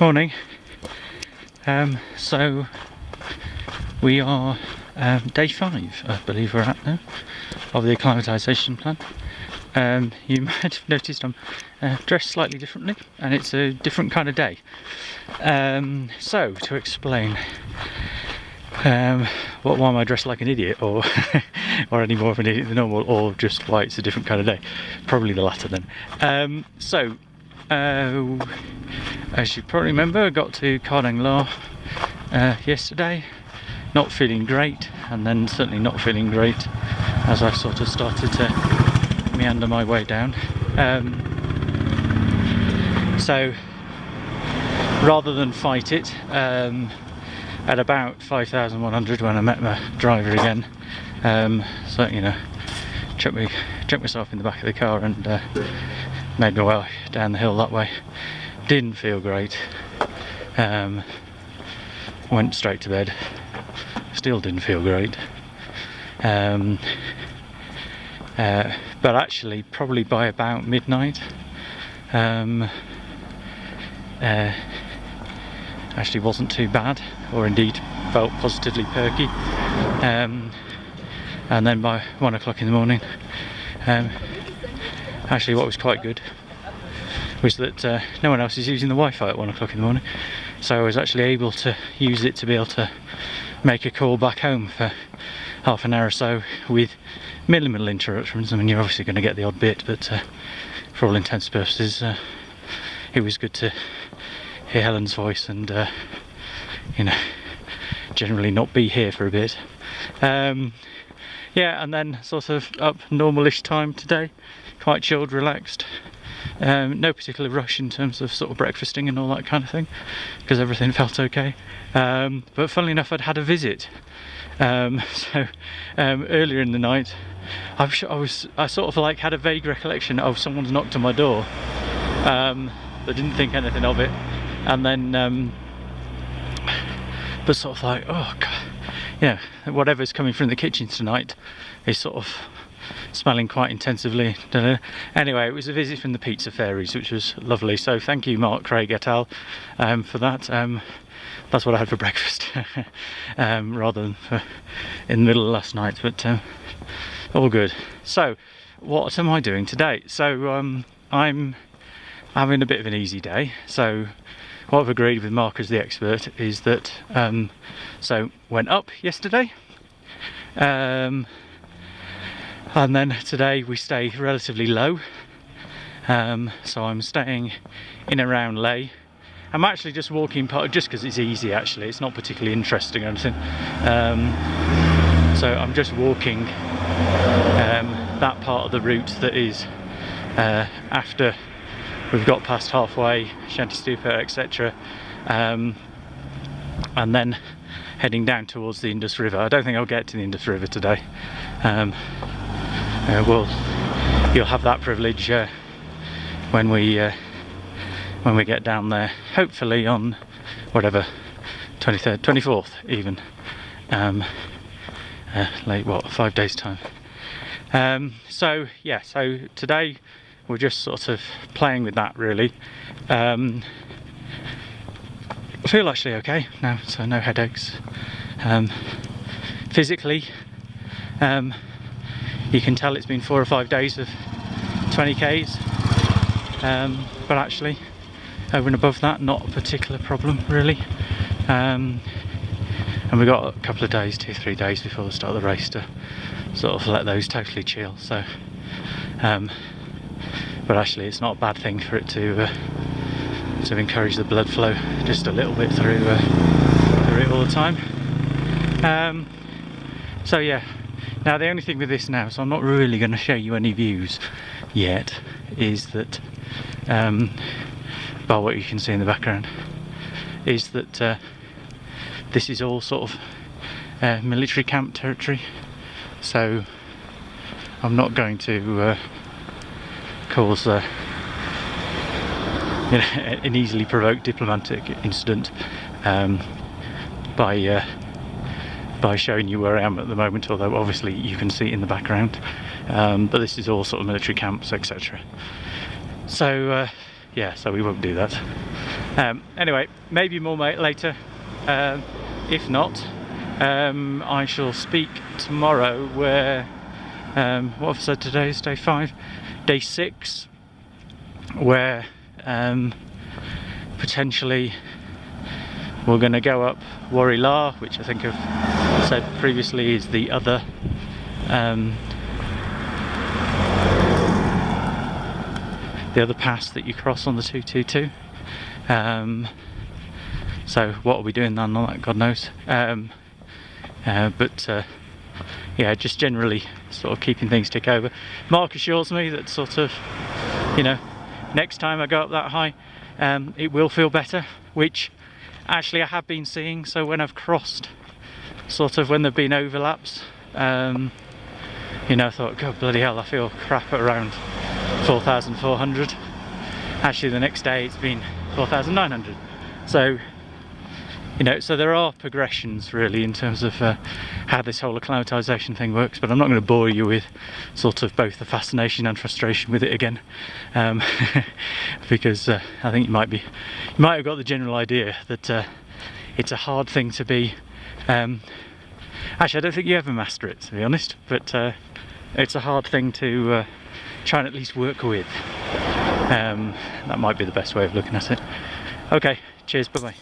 Morning. So we are day 5, I believe we're at now, of the acclimatisation plan. You might have noticed I'm dressed slightly differently, and it's a different kind of day. So to explain, why am I dressed like an idiot, or or any more of an idiot than normal, or just why it's a different kind of day? Probably the latter then. As you probably remember, I got to Cardang Law yesterday, not feeling great, and then certainly not feeling great as I sort of started to meander my way down. So rather than fight it, at about 5,100 when I met my driver again, so you know, checked myself in the back of the car and made my way down the hill that way. Didn't feel great. Went straight to bed. Still didn't feel great. But actually, probably by about midnight, actually wasn't too bad, or indeed felt positively perky. And then by 1 o'clock in the morning, actually what was quite good was that no one else is using the Wi-Fi at 1 o'clock in the morning, so I was actually able to use it to be able to make a call back home for half an hour or so with minimal interruptions. I mean, you're obviously going to get the odd bit, but for all intents and purposes, it was good to hear Helen's voice and you know, generally not be here for a bit. Yeah, and then sort of up normalish time today, quite chilled, relaxed. No particular rush in terms of sort of breakfasting and all that kind of thing, because everything felt okay. But funnily enough, I'd had a visit. Earlier in the night, I sort of like had a vague recollection of someone's knocked on my door, but didn't think anything of it. And then, but sort of like, oh God, yeah, whatever's coming from the kitchen tonight is sort of smelling quite intensively. Anyway, it was a visit from the Pizza Fairies, which was lovely. So thank you, Mark, Craig et al, for that. That's what I had for breakfast, rather than in the middle of last night. But all good. So what am I doing today? So I'm having a bit of an easy day. So what I've agreed with Mark as the expert is that so went up yesterday, and then today we stay relatively low. So I'm staying in around Ley. I'm actually just walking part, just because it's easy. Actually, it's not particularly interesting or anything. So I'm just walking that part of the route that is after we've got past halfway, Shanty Stupa, etc. And then heading down towards the Indus River. I don't think I'll get to the Indus River today. You'll have that privilege when we get down there, hopefully on whatever, 23rd, 24th even, like what, 5 days time. So yeah, so today we're just sort of playing with that really. I feel actually okay now, so no headaches. Physically, you can tell it's been 4 or 5 days of 20 Ks, but actually over and above that, not a particular problem really. And we've got a couple of days, 2-3 days before the start of the race to sort of let those totally chill. So but actually it's not a bad thing for it to encourage the blood flow just a little bit through it all the time. So yeah, now the only thing with this now, so I'm not really going to show you any views yet, is that by what you can see in the background, is that this is all sort of military camp territory. So I'm not going to cause you know, an easily provoked diplomatic incident by showing you where I am at the moment, although obviously you can see it in the background. But this is all sort of military camps, etc. So yeah, so we won't do that. Anyway, maybe more later. If not, I shall speak tomorrow where, what have I said today is day 5? Day 6, where potentially we're going to go up Warrilar, which I think I've said previously is the other pass that you cross on the 222. So what are we doing then on that, God knows. Yeah, just generally sort of keeping things tick over. Mark assures me that sort of, you know, next time I go up that high, it will feel better, which actually I have been seeing. So when I've crossed, sort of when there've been overlaps, you know, I thought, God bloody hell, I feel crap at around 4,400. Actually the next day it's been 4,900. So, you know, so there are progressions really in terms of how this whole acclimatization thing works, but I'm not going to bore you with sort of both the fascination and frustration with it again, because I think you might have got the general idea that it's a hard thing to be. Actually, I don't think you ever master it, to be honest, but it's a hard thing to try and at least work with. That might be the best way of looking at it. Okay, cheers, bye bye.